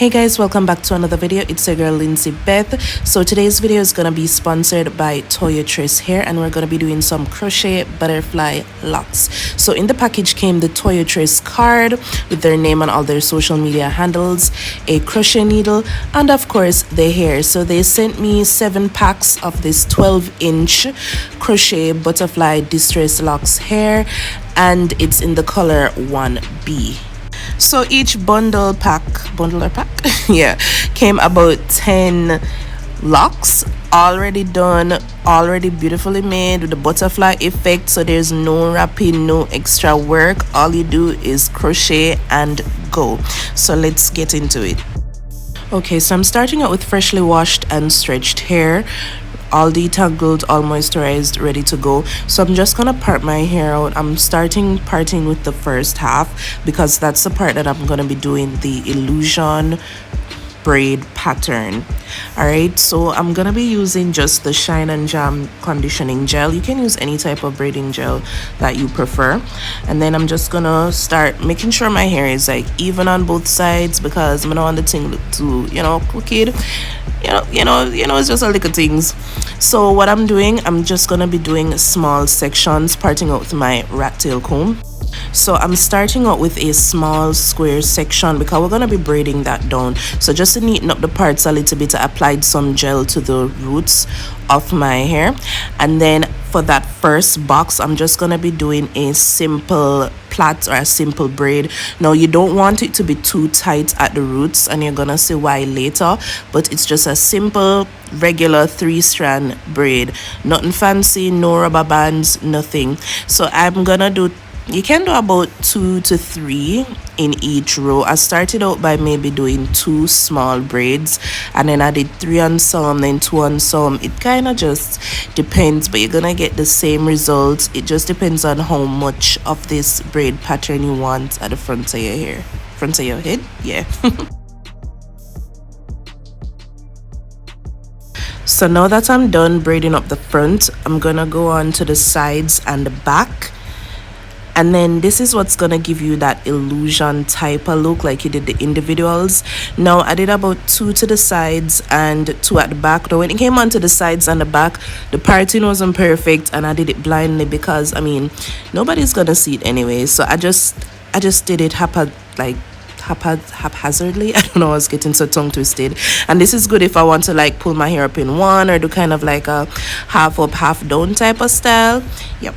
Hey guys, welcome back to another video. It's your girl LindseyBeth. So today's video is gonna be sponsored by Toyotress Hair, and we're gonna be doing some crochet butterfly locks. So in the package came the Toyotress card with their name and all their social media handles, a crochet needle, and of course the hair. So they sent me 7 packs of this 12-inch crochet butterfly distress locks hair, and it's in the color 1B. So each bundle or pack yeah, came about 10 locks, already done, already beautifully made with the butterfly effect. So there's no wrapping, no extra work. All you do is crochet and go. So let's get into it. Okay, so I'm starting out with freshly washed and stretched hair, all detangled, all moisturized, ready to go. So I'm just gonna part my hair out. I'm parting with the first half because that's the part that I'm gonna be doing the illusion braid pattern. All right, so I'm gonna be using just the Shine and Jam conditioning gel. You can use any type of braiding gel that you prefer, and then I'm just gonna start making sure my hair is like even on both sides because I don't want the thing look too, crooked. It's just a little things. So what I'm doing, I'm just gonna be doing small sections, parting out with my rat tail comb. So I'm starting out with a small square section because we're going to be braiding that down. So just to neaten up the parts a little bit, I applied some gel to the roots of my hair. And then for that first box, I'm just going to be doing a simple plait or a simple braid. Now you don't want it to be too tight at the roots, and you're going to see why later. But it's just a simple regular 3-strand braid. Nothing fancy, no rubber bands, nothing. So I'm going to do, you can do about 2 to 3 in each row. I started out by maybe doing 2 small braids, and then I did 3 on some, then 2 on some. It kind of just depends, but you're gonna get the same results. It just depends on how much of this braid pattern you want at the front of your hair, front of your head. Yeah. So now that I'm done braiding up the front, I'm gonna go on to the sides and the back. And then this is what's gonna give you that illusion type of look like you did the individuals. Now I did about 2 to the sides and 2 at the back. Now when it came onto the sides and the back, the parting wasn't perfect, and I did it blindly because nobody's gonna see it anyway. So I just did it haphazardly. I don't know, I was getting so tongue twisted. And this is good if I want to pull my hair up in one or do kind of like a half up half down type of style. Yep.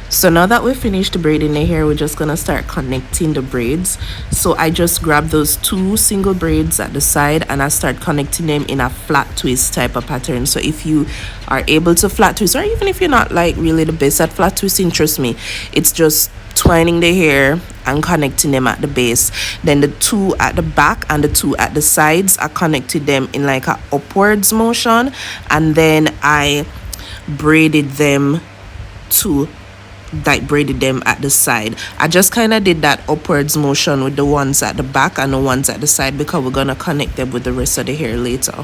So now that we've finished braiding the hair, we're just gonna start connecting the braids. So I just grab those 2 single braids at the side and I start connecting them in a flat twist type of pattern. So if you are able to flat twist, or even if you're not really the best at flat twisting, trust me, it's just twining the hair and connecting them at the base. Then the 2 at the back and the 2 at the sides, I connected them in like a upwards motion, and then I braided them at the side. I just kind of did that upwards motion with the ones at the back and the ones at the side because we're gonna connect them with the rest of the hair later.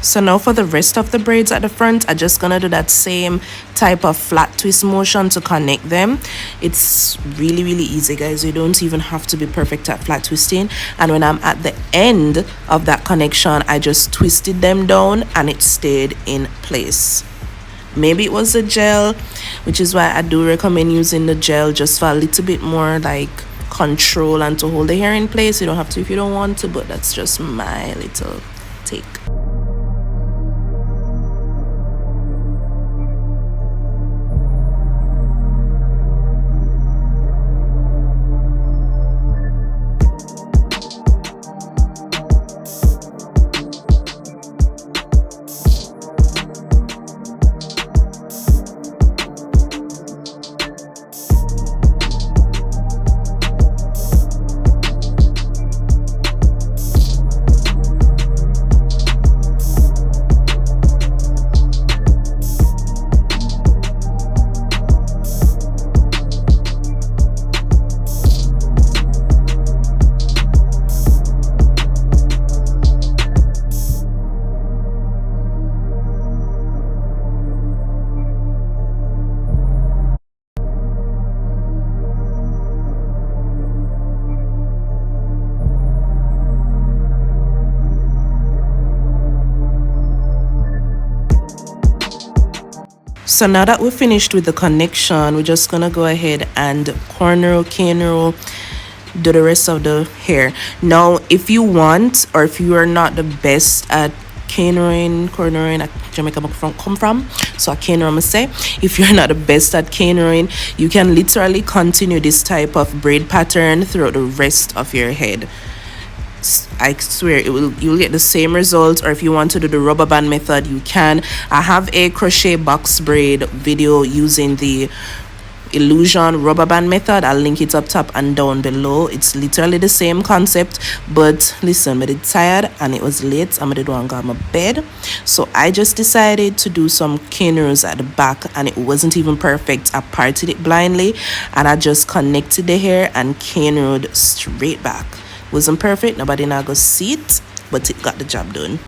So now for the rest of the braids at the front, I'm just gonna do that same type of flat twist motion to connect them. It's really easy, guys. You don't even have to be perfect at flat twisting. And when I'm at the end of that connection, I just twisted them down and it stayed in place. Maybe it was the gel, which is why I do recommend using the gel just for a little bit more control and to hold the hair in place. You don't have to if you don't want to, but that's just my little take. So now that we're finished with the connection, we're just gonna go ahead and corner, cane roll, do the rest of the hair. Now if you want, or if you are not the best at cornering at Jamaica come from, so I cane roll say, if you're not the best at cane rolling, you can literally continue this type of braid pattern throughout the rest of your head. I swear you'll get the same results. Or if you want to do the rubber band method, you can. I have a crochet box braid video using the illusion rubber band method. I'll link it up top and down below. It's literally the same concept, but listen, I did tired and it was late. I'm gonna want to go to my bed, so I just decided to do some cane rolls at the back, and it wasn't even perfect. I parted it blindly and I just connected the hair and cane rolled straight back. Wasn't perfect, nobody now go see it, but it got the job done.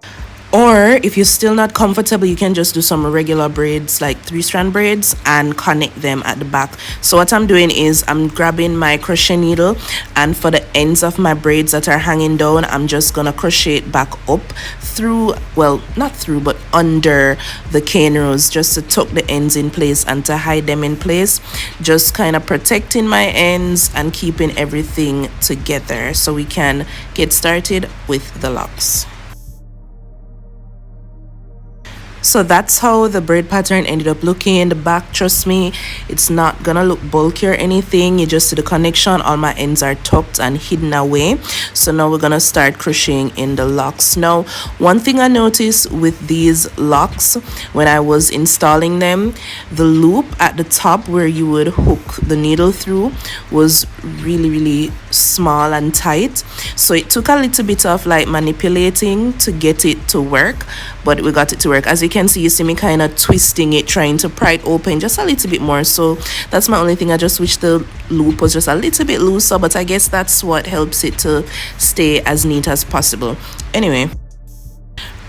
Or if you're still not comfortable, you can just do some regular braids, like 3-strand braids, and connect them at the back. So what I'm doing is I'm grabbing my crochet needle, and for the ends of my braids that are hanging down, I'm just gonna crochet it back up through, well, not through, but under the cane rows, just to tuck the ends in place and to hide them in place, just kind of protecting my ends and keeping everything together so we can get started with the locks. So that's how the braid pattern ended up looking. The back, trust me, it's not gonna look bulky or anything. You just see the connection. All my ends are tucked and hidden away. So now we're gonna start crocheting in the locks. Now, one thing I noticed with these locks when I was installing them, the loop at the top where you would hook the needle through was really small and tight. So it took a little bit of like manipulating to get it to work, but we got it to work. As you can see, you see me kind of twisting it, trying to pry it open just a little bit more. So that's my only thing. I just wish the loop was just a little bit looser, but I guess that's what helps it to stay as neat as possible. Anyway,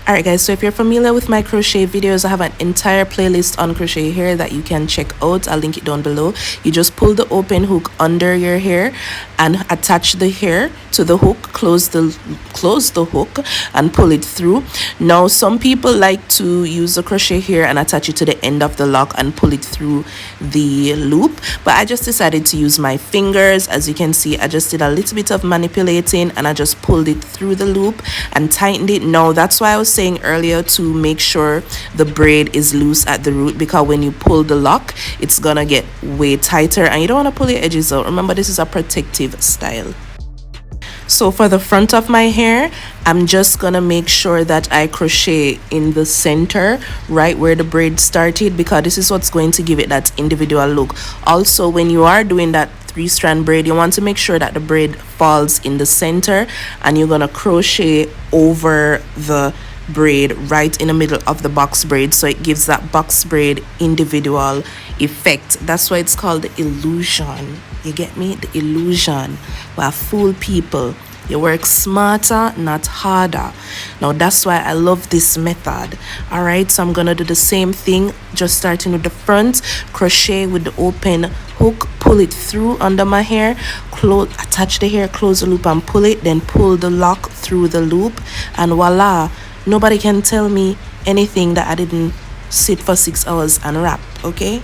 alright guys, so if you're familiar with my crochet videos, I have an entire playlist on crochet hair that you can check out. I'll link it down below. You just pull the open hook under your hair and attach the hair to the hook, close the hook and pull it through. Now some people like to use the crochet hair and attach it to the end of the lock and pull it through the loop, but I just decided to use my fingers. As you can see, I just did a little bit of manipulating and I just pulled it through the loop and tightened it. Now that's why I was saying earlier to make sure the braid is loose at the root, because when you pull the lock, it's gonna get way tighter and you don't want to pull your edges out. Remember, this is a protective style. So for the front of my hair, I'm just gonna make sure that I crochet in the center, right where the braid started, because this is what's going to give it that individual look. Also, when you are doing that 3-strand braid, you want to make sure that the braid falls in the center, and you're gonna crochet over the braid right in the middle of the box braid, so it gives that box braid individual effect. That's why it's called the illusion. You get me? The illusion. Where fool people. You work smarter, not harder. Now that's why I love this method. Alright, so I'm gonna do the same thing, just starting with the front, crochet with the open hook, pull it through under my hair, close, attach the hair, close the loop and pull it, then pull the lock through the loop, and voila, nobody can tell me anything that I didn't sit for 6 hours and wrap. Okay.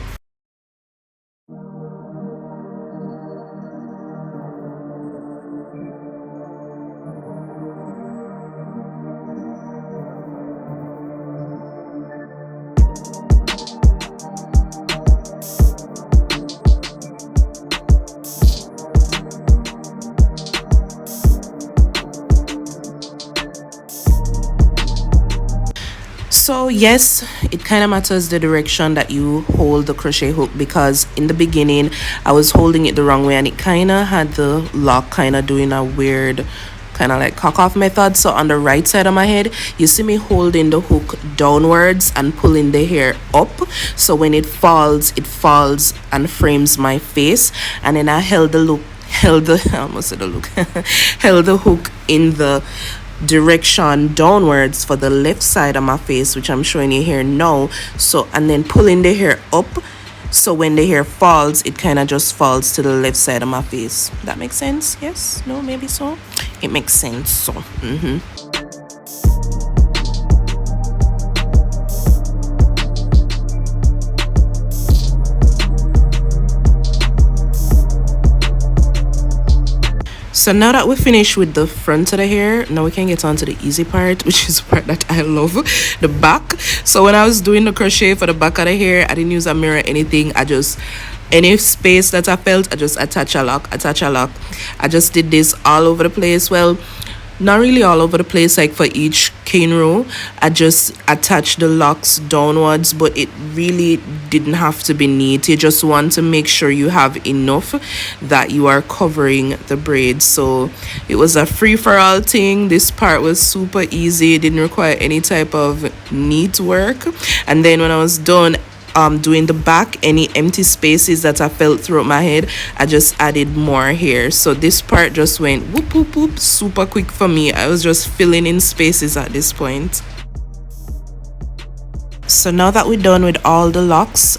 So yes, it kind of matters the direction that you hold the crochet hook, because in the beginning I was holding it the wrong way and it kind of had the lock kind of doing a weird kind of like cock off method. So on the right side of my head, you see me holding the hook downwards and pulling the hair up, so when it falls and frames my face. And then I held the hook in the direction downwards for the left side of my face, which I'm showing you here now. So, and then pulling the hair up, so when the hair falls, it kind of just falls to the left side of my face. That makes sense? Yes? No? Maybe so? It makes sense. So So now that we finished with the front of the hair, now we can get on to the easy part, which is the part that I love, the back. So when I was doing the crochet for the back of the hair, I didn't use a mirror, anything. I just, any space that I felt, I just attach a lock. I just did this all over the place. Well, not really all over the place, like for each cane row I just attached the locks downwards, but it really didn't have to be neat. You just want to make sure you have enough that you are covering the braids. So it was a free-for-all thing. This part was super easy. It didn't require any type of neat work. And then when I was done doing the back, any empty spaces that I felt throughout my head, I just added more hair. So this part just went whoop whoop whoop super quick for me. I was just filling in spaces at this point. So now that we're done with all the locks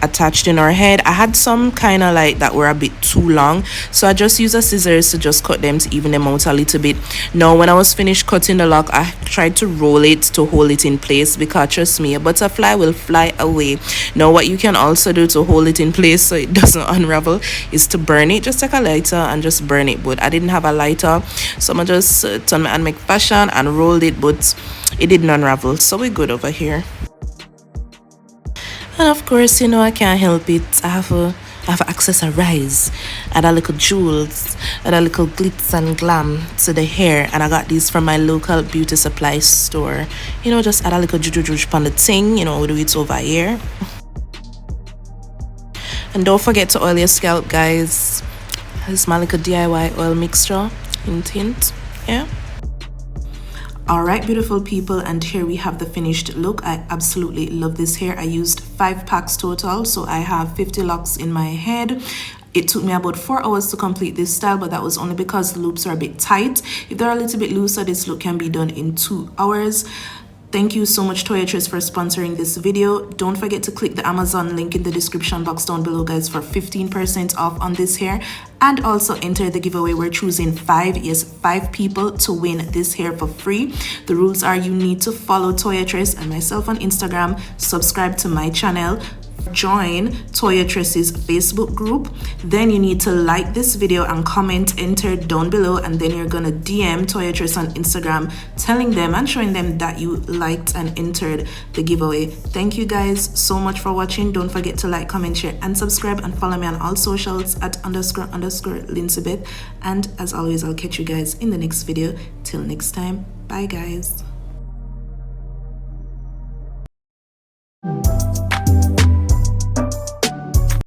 attached in our head, I had some kind of like that were a bit too long, so I just used a scissors to just cut them to even them out a little bit. Now when I was finished cutting the lock, I tried to roll it to hold it in place, because trust me, a butterfly will fly away. Now what you can also do to hold it in place so it doesn't unravel is to burn it. Just take a lighter and just burn it, but I didn't have a lighter, so I just turned my hand make fashion and rolled it, but it didn't unravel, so we're good over here. And of course, you know, I can't help it. I have to accessorize, add a little jewels, add a little glitz and glam to the hair. And I got these from my local beauty supply store. You know, just add a little juju on the thing. You know, we do it over here. And don't forget to oil your scalp, guys. This is my little DIY oil mixture. Hint, yeah. Alright, beautiful people, and here we have the finished look. I absolutely love this hair. I used 5 packs total, so I have 50 locks in my head. It took me about 4 hours to complete this style, but that was only because the loops are a bit tight. If they're a little bit looser, this look can be done in 2 hours. Thank you so much, Toyotress, for sponsoring this video. Don't forget to click the Amazon link in the description box down below, guys, for 15% off on this hair. And also enter the giveaway. We're choosing 5 people to win this hair for free. The rules are you need to follow Toyotress and myself on Instagram, subscribe to my channel, join Toyotress's Facebook group, then you need to like this video and comment enter down below, and then you're gonna DM Toyotress on Instagram telling them and showing them that you liked and entered the giveaway. Thank you guys so much for watching. Don't forget to like, comment, share, and subscribe, and follow me on all socials at __LindseyBeth. And as always, I'll catch you guys in the next video. Till next time, bye guys.